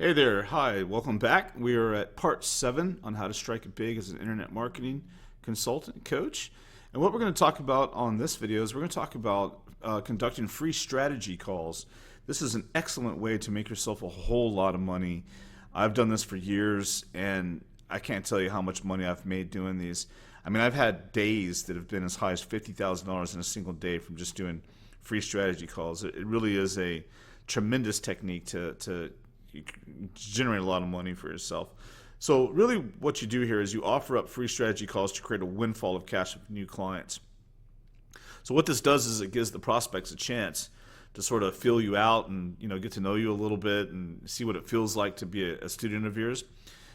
Hey there, hi, welcome back. We are at part 7 on how to strike it big as an internet marketing consultant coach. And what we're going to talk about on this video is we're going to talk about conducting free strategy calls. This is an excellent way to make yourself a whole lot of money. I've done this for years and I can't tell you how much money I've made doing these. I mean, I've had days that have been as high as $50,000 in a single day from just doing free strategy calls. It really is a tremendous technique to you generate a lot of money for yourself. So really what you do here is you offer up free strategy calls to create a windfall of cash with new clients. So what this does is it gives the prospects a chance to sort of feel you out and get to know you a little bit and see what it feels like to be a student of yours.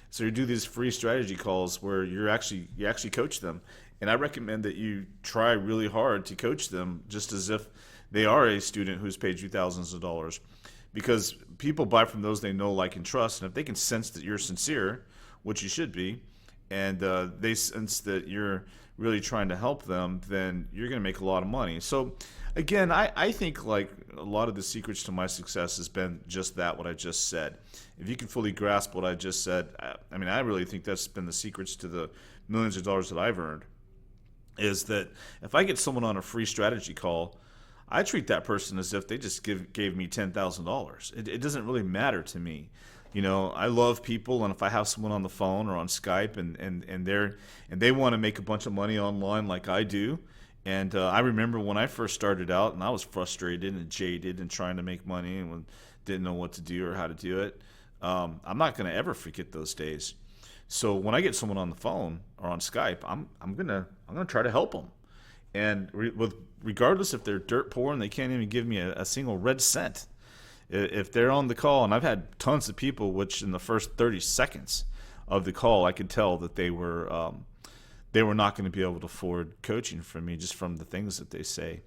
So you do these free strategy calls where you actually coach them. And I recommend that you try really hard to coach them just as if they are a student who's paid you thousands of dollars. Because people buy from those they know, like, and trust. And if they can sense that you're sincere, which you should be, and they sense that you're really trying to help them, then you're going to make a lot of money. So, again, I think like a lot of the secrets to my success has been just that, what I just said. If you can fully grasp what I just said, I really think that's been the secrets to the millions of dollars that I've earned, is that if I get someone on a free strategy call, I treat that person as if they just gave me $10,000. It doesn't really matter to me. I love people, and if I have someone on the phone or on Skype and they want to make a bunch of money online like I do, and I remember when I first started out and I was frustrated and jaded and trying to make money and didn't know what to do or how to do it, I'm not going to ever forget those days. So when I get someone on the phone or on Skype, I'm gonna try to help them. And regardless if they're dirt poor and they can't even give me a single red cent, if they're on the call, and I've had tons of people which in the first 30 seconds of the call I could tell that they were not going to be able to afford coaching from me just from the things that they say.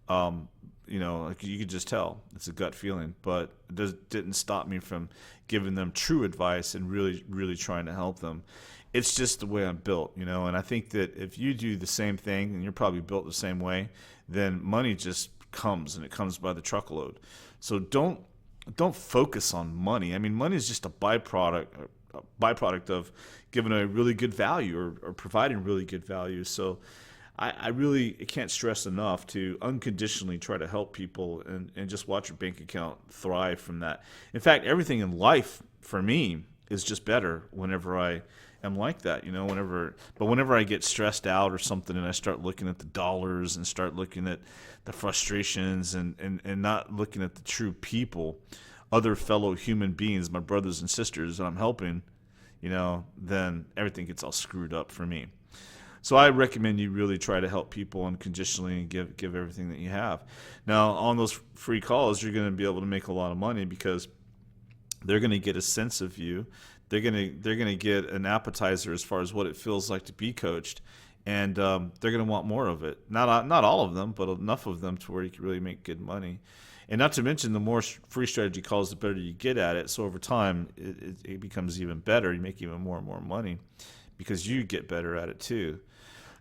Like you could just tell it's a gut feeling, but it didn't stop me from giving them true advice and really, really trying to help them. It's just the way I'm built, and I think that if you do the same thing and you're probably built the same way, then money just comes, and it comes by the truckload. So don't focus on money. I mean, money is just a byproduct of giving a really good value or providing really good value. So I really can't stress enough to unconditionally try to help people and just watch your bank account thrive from that. In fact, everything in life for me is just better whenever I am like that, whenever I get stressed out or something and I start looking at the dollars and start looking at the frustrations and not looking at the true people, other fellow human beings, my brothers and sisters that I'm helping, then everything gets all screwed up for me. So I recommend you really try to help people unconditionally and give everything that you have. Now, on those free calls, you're going to be able to make a lot of money because they're going to get a sense of you. They're going to get an appetizer as far as what it feels like to be coached, and they're going to want more of it. Not all of them, but enough of them to where you can really make good money. And not to mention, the more free strategy calls, the better you get at it. So over time, it becomes even better. You make even more and more money because you get better at it too.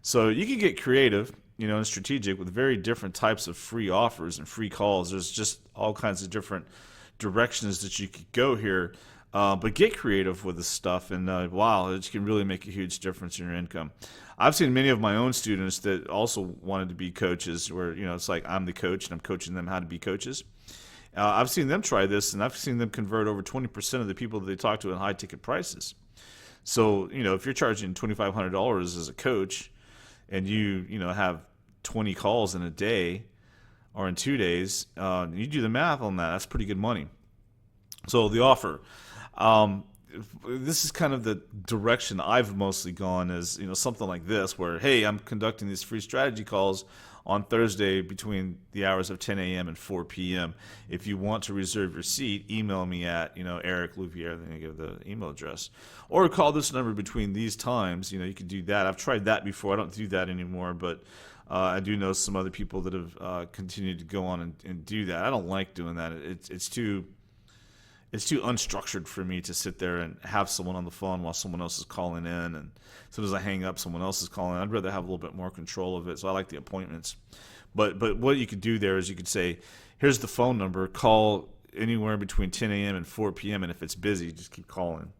So you can get creative, and strategic with very different types of free offers and free calls. There's just all kinds of different directions that you could go here. But get creative with this stuff, and it can really make a huge difference in your income. I've seen many of my own students that also wanted to be coaches where, it's like I'm the coach and I'm coaching them how to be coaches. I've seen them try this, and I've seen them convert over 20% of the people that they talk to in high-ticket prices. So, if you're charging $2,500 as a coach and you have 20 calls in a day or in 2 days, you do the math on that. That's pretty good money. So the offer. This is kind of the direction I've mostly gone is, something like this where, hey, I'm conducting these free strategy calls on Thursday between the hours of 10 a.m. and 4 p.m. If you want to reserve your seat, email me at, Eric Louvier, then I give the email address. Or call this number between these times. You can do that. I've tried that before. I don't do that anymore, but I do know some other people that have continued to go on and do that. I don't like doing that. It's too unstructured for me to sit there and have someone on the phone while someone else is calling in, and as soon as I hang up, someone else is calling. I'd rather have a little bit more control of it, so I like the appointments. But what you could do there is you could say, here's the phone number, call anywhere between 10 a.m. and 4 p.m. And if it's busy, just keep calling.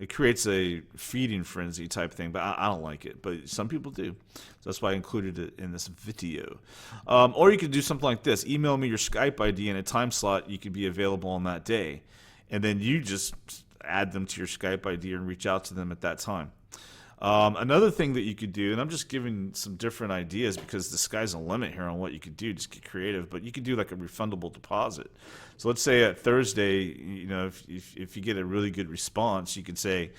It creates a feeding frenzy type thing, but I don't like it. But some people do. So that's why I included it in this video. Or you could do something like this. Email me your Skype ID and a time slot you could be available on that day. And then you just add them to your Skype ID and reach out to them at that time. Another thing that you could do, and I'm just giving some different ideas because the sky's the limit here on what you could do. Just get creative, but you could do like a refundable deposit. So let's say at Thursday, if you get a really good response, you could say,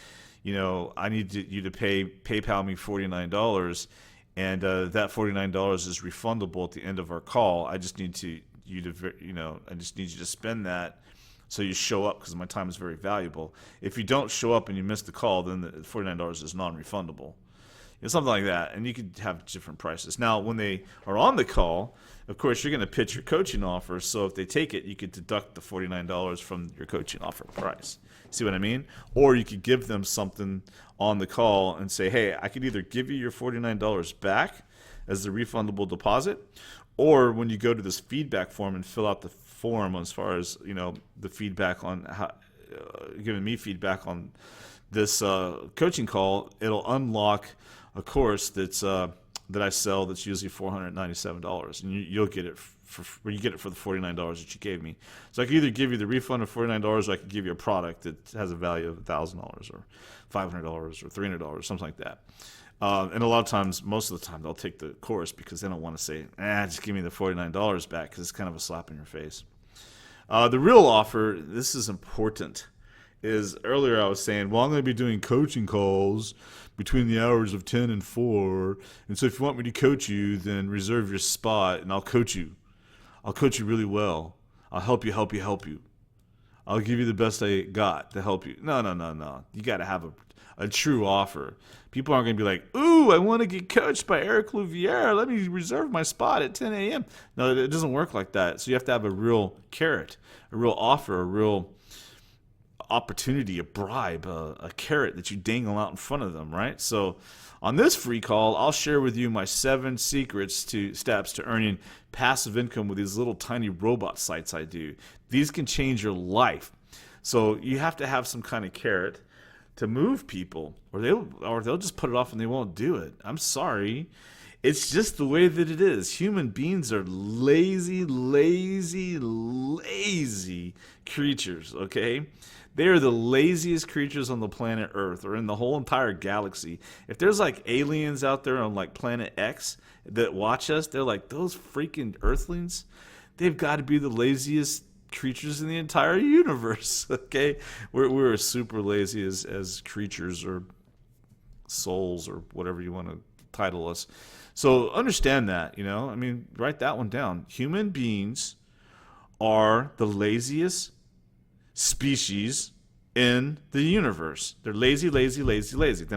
I need you to PayPal me $49, and that $49 is refundable at the end of our call. I just need you to spend that. So you show up because my time is very valuable. If you don't show up and you miss the call, then the $49 is non-refundable. Something like that. And you could have different prices. Now, when they are on the call, of course, you're going to pitch your coaching offer. So if they take it, you could deduct the $49 from your coaching offer price. See what I mean? Or you could give them something on the call and say, hey, I could either give you your $49 back as the refundable deposit, or when you go to this feedback form and fill out the form as far as the feedback on how giving me feedback on this coaching call, it'll unlock a course that I sell that's usually $497, and you'll get it for the $49 that you gave me. So I could either give you the refund of $49, or I could give you a product that has a value of $1,000 or $500 or $300, something like that. And a lot of times, most of the time, they'll take the course because they don't want to say, just give me the $49 back, because it's kind of a slap in your face. The real offer, this is important, is earlier I was saying, well, I'm going to be doing coaching calls between the hours of 10 and 4. And so if you want me to coach you, then reserve your spot and I'll coach you. I'll coach you really well. I'll help you. I'll give you the best I got to help you. No. You got to have a true offer. People aren't going to be like, ooh, I want to get coached by Eric Louviere. Let me reserve my spot at 10 a.m. No, it doesn't work like that. So you have to have a real carrot, a real offer, a real opportunity, a bribe, a carrot that you dangle out in front of them, right? So on this free call, I'll share with you my 7 steps to earning passive income with these little tiny robot sites I do. These can change your life. So you have to have some kind of carrot to move people, or they'll just put it off and they won't do it. I'm sorry. It's just the way that it is. Human beings are lazy creatures, okay? They are the laziest creatures on the planet Earth, or in the whole entire galaxy. If there's like aliens out there on like planet X that watch us, they're like, those freaking Earthlings, they've got to be the laziest creatures in the entire universe. Okay, we're super lazy as creatures, or souls, or whatever you want to title us. So understand that, write that one down. Human beings are the laziest species in the universe. They're lazy. They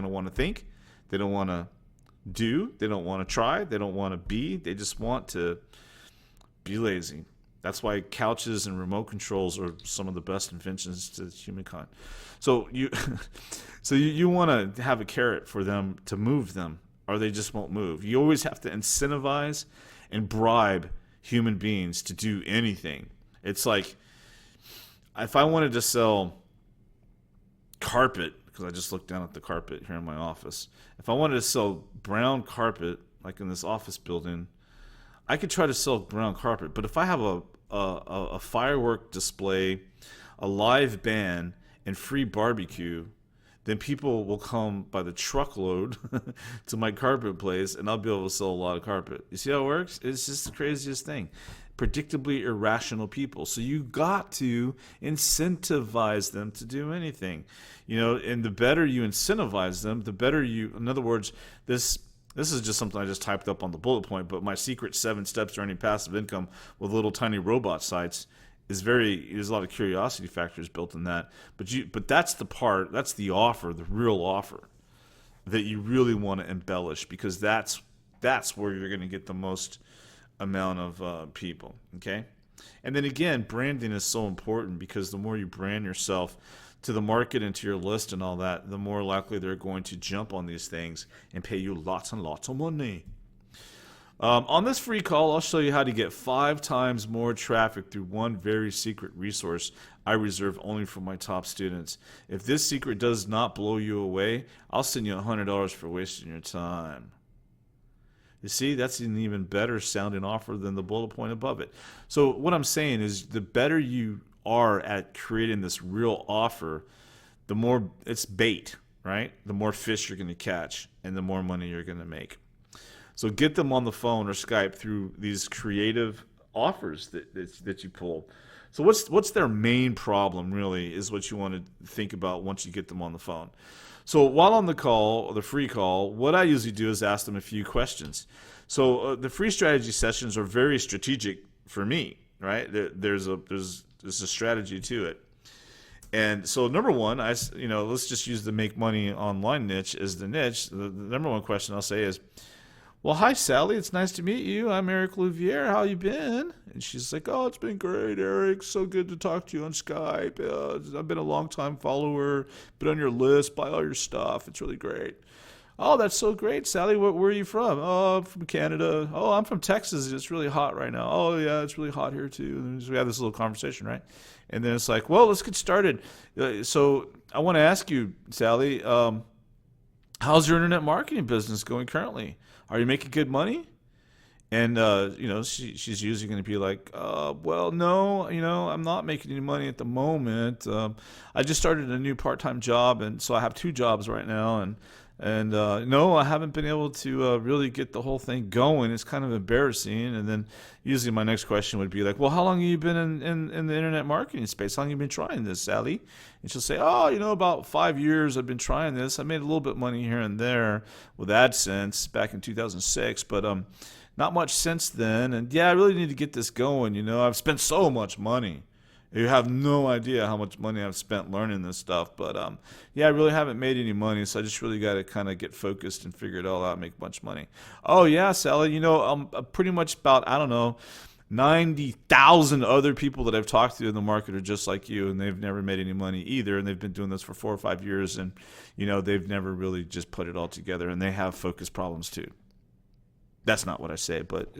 don't want to think, they don't want to do, they don't want to try, they don't want to be, they just want to be lazy. That's why couches and remote controls are some of the best inventions to humankind. So you want to have a carrot for them to move them, or they just won't move. You always have to incentivize and bribe human beings to do anything. It's like, if I wanted to sell carpet, because I just looked down at the carpet here in my office. If I wanted to sell brown carpet, like in this office building, I could try to sell brown carpet. But if I have a firework display, a live band, and free barbecue, then people will come by the truckload to my carpet place, and I'll be able to sell a lot of carpet. You see how it works? It's just the craziest thing. Predictably irrational people. So you got to incentivize them to do anything. And the better you incentivize them, the better you, in other words, this is just something I just typed up on the bullet point, but my secret 7 steps to earning passive income with little tiny robot sites there's a lot of curiosity factors built in that. But that's the offer, the real offer that you really want to embellish, because that's where you're going to get the most amount of people, okay? And then again, branding is so important, because the more you brand yourself to the market and to your list and all that, the more likely they're going to jump on these things and pay you lots and lots of money. On this free call, I'll show you how to get 5 times more traffic through one very secret resource I reserve only for my top students. If this secret does not blow you away, I'll send you $100 for wasting your time. You see, that's an even better sounding offer than the bullet point above it. So what I'm saying is the better you are at creating this real offer, the more it's bait, right? The more fish you're going to catch and the more money you're going to make. So get them on the phone or Skype through these creative offers that you pull. So what's their main problem really is what you want to think about once you get them on the phone. So while on the call, or the free call, what I usually do is ask them a few questions. So the free strategy sessions are very strategic for me, right? There's a strategy to it. And so number one, let's just use the make money online niche as the niche. The number one question I'll say is, well, hi, Sally. It's nice to meet you. I'm Eric Louvier. How you been? And she's like, oh, it's been great, Eric. So good to talk to you on Skype. I've been a long-time follower. Been on your list. Buy all your stuff. It's really great. Oh, that's so great, Sally. Where are you from? Oh, I'm from Canada. Oh, I'm from Texas. It's really hot right now. Oh, yeah, it's really hot here, too. And so we have this little conversation, right? And then it's like, well, let's get started. So I want to ask you, Sally, how's your internet marketing business going currently? Are you making good money? And, she's usually going to be like, well, no, I'm not making any money at the moment. I just started a new part-time job, and so I have 2 jobs right now. And no, I haven't been able to really get the whole thing going. It's kind of embarrassing. And then usually my next question would be like, well, how long have you been in the internet marketing space? How long have you been trying this, Sally? And she'll say, oh, about 5 years I've been trying this. I made a little bit of money here and there with AdSense back in 2006, but not much since then. And yeah, I really need to get this going. I've spent so much money. You have no idea how much money I've spent learning this stuff. But, yeah, I really haven't made any money, so I just really got to kind of get focused and figure it all out and make a bunch of money. Oh, yeah, Sally, I'm pretty much about, 90,000 other people that I've talked to in the market are just like you, and they've never made any money either, and they've been doing this for 4 or 5 years, and, they've never really just put it all together, and they have focus problems too. That's not what I say, but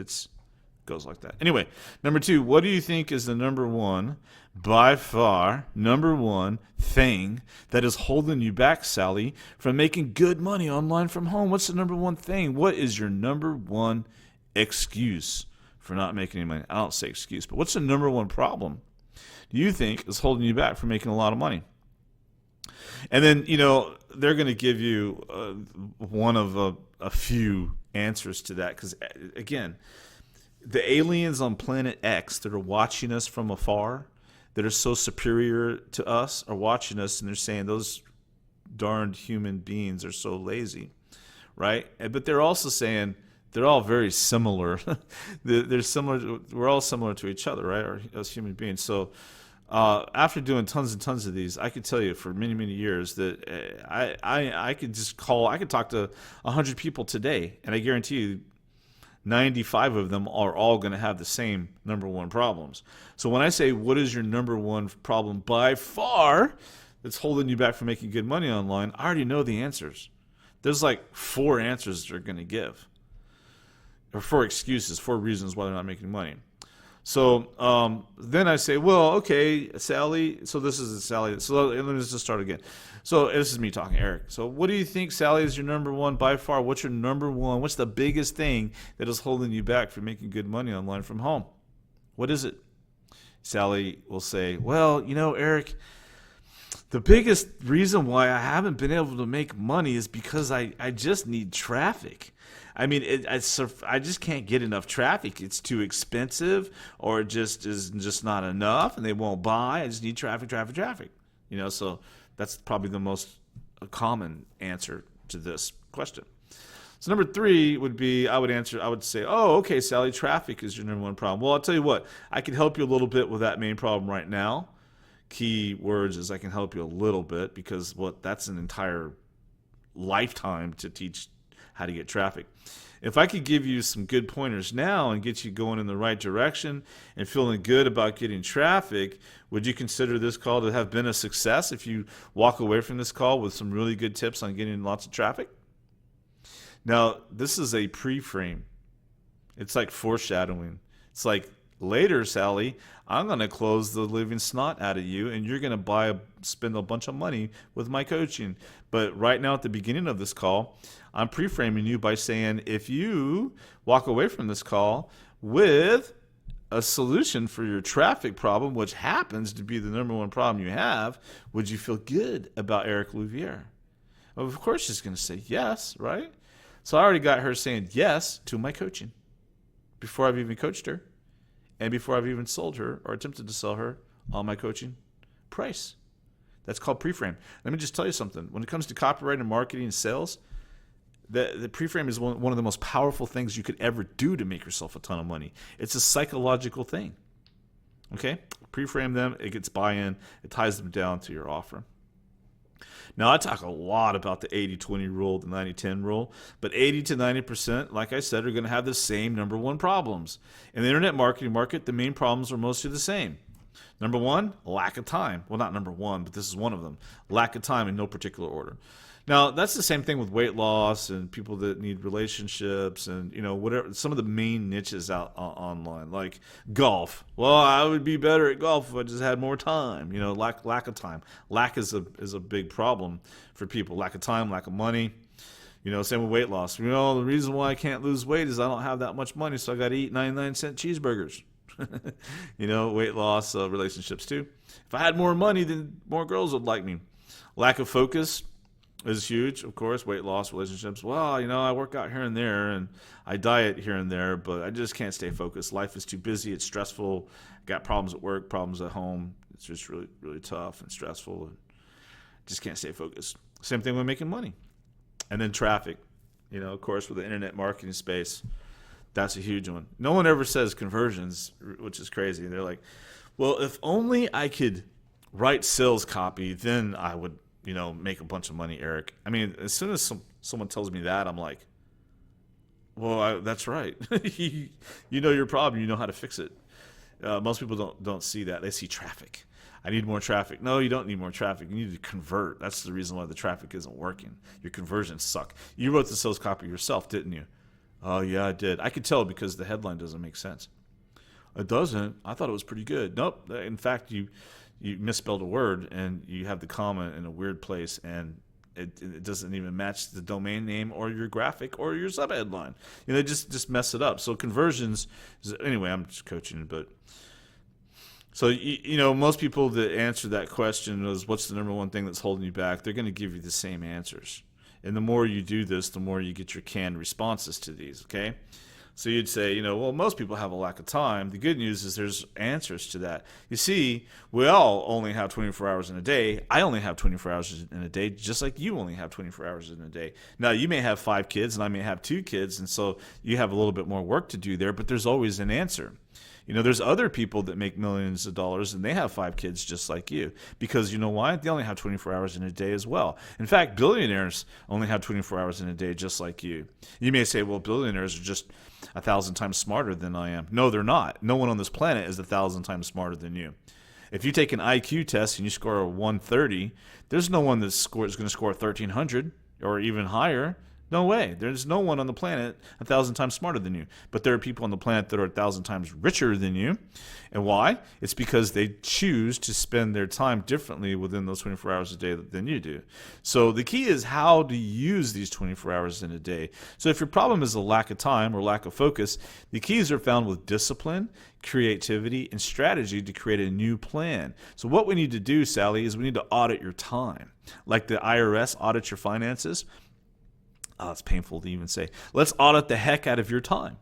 goes like that. Anyway, number 2, what do you think is the by far number one thing that is holding you back, Sally, from making good money online from home? What's the number one thing? What is your number one excuse for not making any money? I don't say excuse, but what's the number one problem do you think is holding you back from making a lot of money? And then, they're going to give you one of a few answers to that, because, again, the aliens on planet X that are watching us from afar, that are so superior to us, are watching us, and they're saying those darned human beings are so lazy, right? But they're also saying they're all very similar. They're similar. We're all similar to each other, right? Or as human beings. So after doing tons and tons of these, I could tell you for many, many years that I could talk to 100 people today, and I guarantee you 95 of them are all going to have the same number one problems. So when I say what is your number one problem by far that's holding you back from making good money online, I already know the answers. There's like 4 answers they're going to give, or 4 excuses, 4 reasons why they're not making money. So then I say, well, okay, Sally. So this is Sally. So let me just start again. So this is me talking, Eric. So what do you think, Sally, is your number one by far? What's your number one? What's the biggest thing that is holding you back from making good money online from home? What is it? Sally will say, well, Eric, the biggest reason why I haven't been able to make money is because I just need traffic. I mean, I just can't get enough traffic. It's too expensive, or it just is just not enough, and they won't buy. I just need traffic. So that's probably the most common answer to this question. So number 3 would be, I would say, oh, okay, Sally, traffic is your number one problem. Well, I'll tell you what, I can help you a little bit with that main problem right now. Key words is I can help you a little bit, because that's an entire lifetime to teach how to get traffic. If I could give you some good pointers now and get you going in the right direction and feeling good about getting traffic, would you consider this call to have been a success if you walk away from this call with some really good tips on getting lots of traffic? Now, this is a pre-frame. It's like foreshadowing. It's like, later, Sally, I'm going to close the living snot out of you, and you're going to spend a bunch of money with my coaching. But right now, at the beginning of this call, I'm pre-framing you by saying, if you walk away from this call with a solution for your traffic problem, which happens to be the number one problem you have, would you feel good about Eric Louviere? Well, of course she's going to say yes, right? So I already got her saying yes to my coaching before I've even coached her and before I've even sold her or attempted to sell her on my coaching price. That's called pre-frame. Let me just tell you something. When it comes to copyright and marketing and sales, the pre-frame is one of the most powerful things you could ever do to make yourself a ton of money. It's a psychological thing. Okay? Pre-frame them. It gets buy-in. It ties them down to your offer. Now, I talk a lot about the 80-20 rule, the 90-10 rule, but 80 to 90%, like I said, are going to have the same number one problems. In the internet marketing market, the main problems are mostly the same. Number one, lack of time. Well, not number one, but this is one of them. Lack of time in no particular order. Now, that's the same thing with weight loss and people that need relationships and, whatever, some of the main niches out online, like golf. Well, I would be better at golf if I just had more time. Lack of time. Lack is a big problem for people. Lack of time, lack of money. Same with weight loss. The reason why I can't lose weight is I don't have that much money, so I got to eat 99-cent cheeseburgers. Weight loss, relationships too. If I had more money, then more girls would like me. Lack of focus is huge, of course. Weight loss, relationships. Well, I work out here and there, and I diet here and there, but I just can't stay focused. Life is too busy. It's stressful. Got problems at work, problems at home. It's just really, really tough and stressful. And just can't stay focused. Same thing with making money. And then traffic. Of course, with the internet marketing space, that's a huge one. No one ever says conversions, which is crazy. They're like, well, if only I could write sales copy, then I would make a bunch of money, Eric. I mean, as soon as someone tells me that, I'm like, well, that's right. you know your problem. You know how to fix it. Most people don't see that. They see traffic. I need more traffic. No, you don't need more traffic. You need to convert. That's the reason why the traffic isn't working. Your conversions suck. You wrote the sales copy yourself, didn't you? Oh, yeah, I did. I could tell because the headline doesn't make sense. It doesn't. I thought it was pretty good. Nope. In fact, you misspelled a word and you have the comma in a weird place and it doesn't even match the domain name or your graphic or your subheadline. Just mess it up. So conversions, anyway, I'm just coaching, but so, most people that answer that question is what's the number one thing that's holding you back? They're going to give you the same answers. And the more you do this, the more you get your canned responses to these, okay? So you'd say, well, most people have a lack of time. The good news is there's answers to that. You see, we all only have 24 hours in a day. I only have 24 hours in a day, just like you only have 24 hours in a day. Now, you may have 5 kids, and I may have 2 kids, and so you have a little bit more work to do there, but there's always an answer. There's other people that make millions of dollars and they have 5 kids just like you. Because you know why? They only have 24 hours in a day as well. In fact, billionaires only have 24 hours in a day just like you. You may say, well, billionaires are just 1,000 times smarter than I am. No, they're not. No one on this planet is 1,000 times smarter than you. If you take an IQ test and you score a 130, there's no one that's going to score 1,300 or even higher. No way. There's no one on the planet 1,000 times smarter than you. But there are people on the planet that are 1,000 times richer than you. And why? It's because they choose to spend their time differently within those 24 hours a day than you do. So the key is how to use these 24 hours in a day. So if your problem is a lack of time or lack of focus, the keys are found with discipline, creativity, and strategy to create a new plan. So what we need to do, Sally, is we need to audit your time. Like the IRS audits your finances. Oh, it's painful to even say. Let's audit the heck out of your time.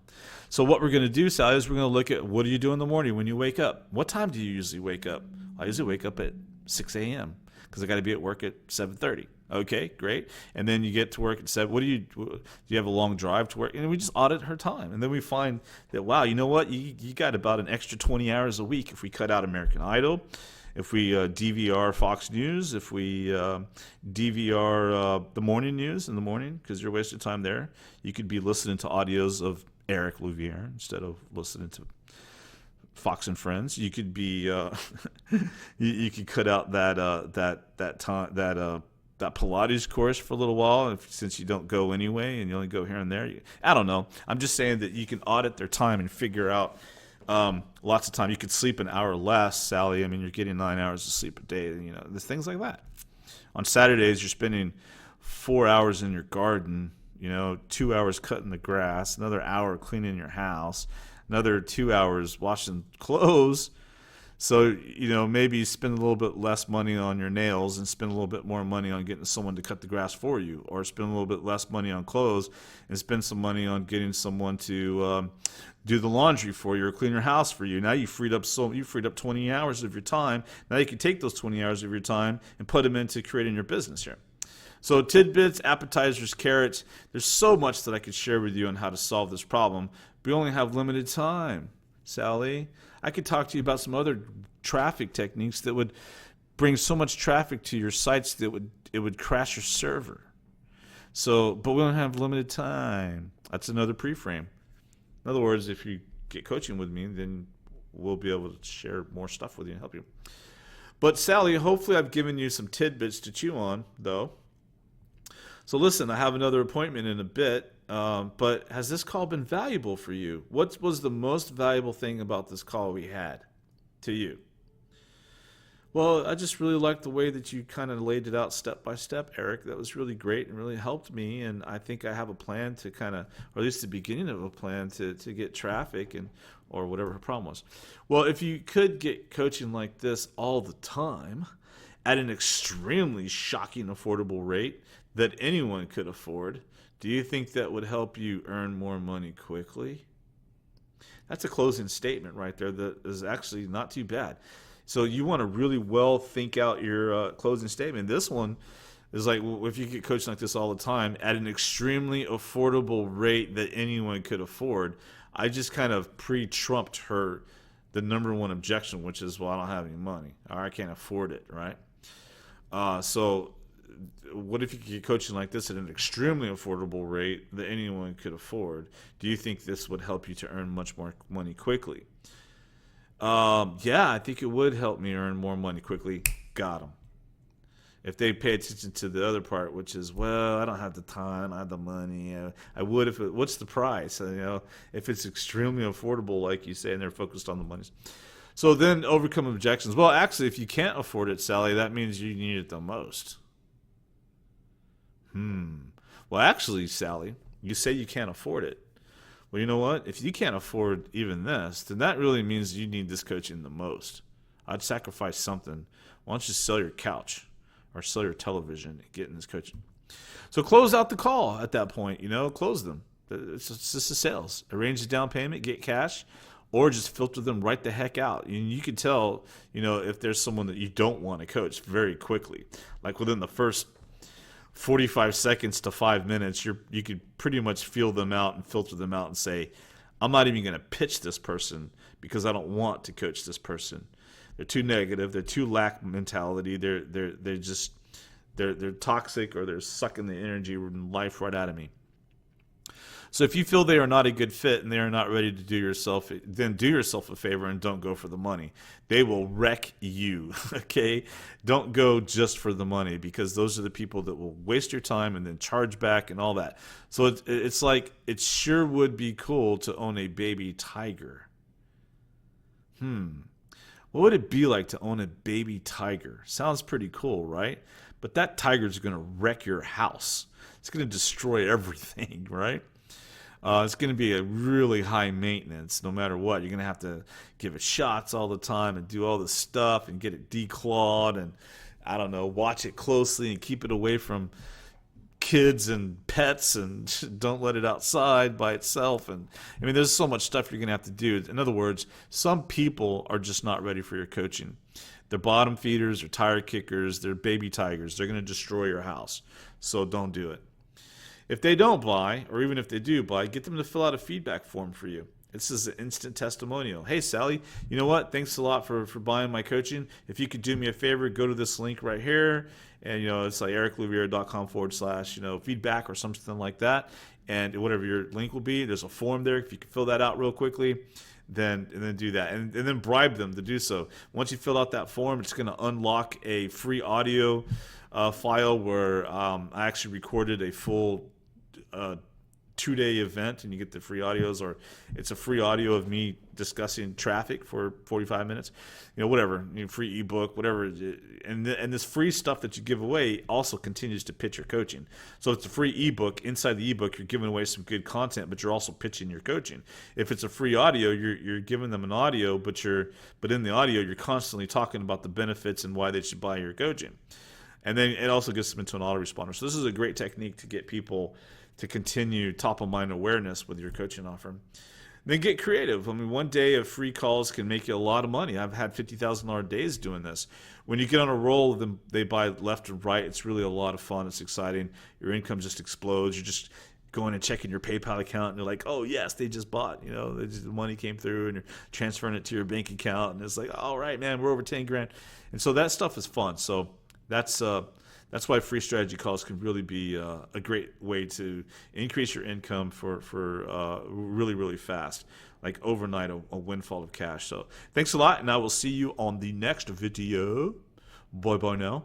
So what we're going to do, Sally, is we're going to look at what do you do in the morning when you wake up? What time do you usually wake up? I usually wake up at 6 a.m. because I got to be at work at 7:30. Okay, great. And then you get to work at 7. Do you have a long drive to work? And we just audit her time. And then we find that, wow, you know what? You got about an extra 20 hours a week if we cut out American Idol. If we DVR Fox News, if we DVR the morning news in the morning, because you're wasting time there, you could be listening to audios of Eric Louviere instead of listening to Fox and Friends. You could be you could cut out that time that Pilates course for a little while, since you don't go anyway and you only go here and there. I don't know. I'm just saying that you can audit their time and figure out lots of time. You could sleep an hour less, Sally. I mean, you're getting 9 hours of sleep a day. There's things like that. On Saturdays, you're spending 4 hours in your garden, 2 hours cutting the grass, another hour cleaning your house, another 2 hours washing clothes. So, maybe you spend a little bit less money on your nails and spend a little bit more money on getting someone to cut the grass for you, or spend a little bit less money on clothes and spend some money on getting someone to do the laundry for you or clean your house for you. Now you freed up 20 hours of your time. Now you can take those 20 hours of your time and put them into creating your business here. So tidbits, appetizers, carrots. There's so much that I could share with you on how to solve this problem. We only have limited time, Sally. I could talk to you about some other traffic techniques that would bring so much traffic to your sites that it would crash your server. But we don't have limited time. That's another pre-frame. In other words, if you get coaching with me, then we'll be able to share more stuff with you and help you. But Sally, hopefully I've given you some tidbits to chew on, though. So listen, I have another appointment in a bit, but has this call been valuable for you? What was the most valuable thing about this call we had to you? Well, I just really liked the way that you kind of laid it out step by step, Eric. That was really great and really helped me, and I think I have a plan to kind of, or at least the beginning of a plan to get traffic or whatever her problem was. Well, if you could get coaching like this all the time at an extremely shocking, affordable rate that anyone could afford, do you think that would help you earn more money quickly? That's a closing statement right there that is actually not too bad. So you want to really well think out your closing statement. This one is like, well, if you get coaching like this all the time at an extremely affordable rate that anyone could afford, I just kind of pre-trumped the number one objection, which is, well, I don't have any money, or I can't afford it, right? So what if you could get coaching like this at an extremely affordable rate that anyone could afford? Do you think this would help you to earn much more money quickly? Yeah, I think it would help me earn more money quickly. Got them. If they pay attention to the other part, which is, well, I don't have the time, I don't have the money. I would if what's the price? If it's extremely affordable, like you say, and they're focused on the money. So then overcome objections. Well, actually, if you can't afford it, Sally, that means you need it the most. Well, actually, Sally, you say you can't afford it. Well, you know what? If you can't afford even this, then that really means you need this coaching the most. I'd sacrifice something. Why don't you sell your couch or sell your television and get in this coaching? So close out the call at that point. Close them. It's just a sales. Arrange the down payment, get cash, or just filter them right the heck out. You can tell, if there's someone that you don't want to coach very quickly. Like within the first 45 seconds to 5 minutes, you could pretty much feel them out and filter them out and say, I'm not even going to pitch this person because I don't want to coach this person. They're too negative. They're too lack mentality. They're toxic, or they're sucking the energy and life right out of me. So if you feel they are not a good fit and they are not ready to then do yourself a favor and don't go for the money. They will wreck you, okay? Don't go just for the money, because those are the people that will waste your time and then charge back and all that. So it's like, it sure would be cool to own a baby tiger. What would it be like to own a baby tiger? Sounds pretty cool, right? But that tiger's going to wreck your house. It's going to destroy everything, right? It's going to be a really high maintenance no matter what. You're going to have to give it shots all the time and do all this stuff and get it declawed and, I don't know, watch it closely and keep it away from kids and pets and don't let it outside by itself. And I mean, there's so much stuff you're going to have to do. In other words, some people are just not ready for your coaching. They're bottom feeders, they're tire kickers, they're baby tigers. They're going to destroy your house. So don't do it. If they don't buy, or even if they do buy, get them to fill out a feedback form for you. This is an instant testimonial. Hey, Sally, you know what? Thanks a lot for buying my coaching. If you could do me a favor, go to this link right here. And, it's like ericluvier.com/feedback or something like that. And whatever your link will be, there's a form there. If you can fill that out real quickly, then do that. And then bribe them to do so. Once you fill out that form, it's going to unlock a free audio file where I actually recorded a full 2-day event, and you get the free audios, or it's a free audio of me discussing traffic for 45 minutes, whatever, free ebook, whatever. And this free stuff that you give away also continues to pitch your coaching. So it's a free ebook. Inside the ebook, you're giving away some good content, but you're also pitching your coaching. If it's a free audio, you're giving them an audio, but in the audio, you're constantly talking about the benefits and why they should buy your coaching. And then it also gets them into an autoresponder. So this is a great technique to get people to continue top of mind awareness with your coaching offer. Then get creative. I mean, one day of free calls can make you a lot of money. I've had $50,000 days doing this. When you get on a roll, then they buy left and right. It's really a lot of fun. It's exciting. Your income just explodes. You're just going and checking your PayPal account, and you're like, oh yes, they just bought. The money came through, and you're transferring it to your bank account, and it's like, all right, man, we're over 10 grand. And so that stuff is fun. So that's why free strategy calls can really be a great way to increase your income for really, really fast, like overnight, a windfall of cash. So thanks a lot, and I will see you on the next video. Bye-bye now.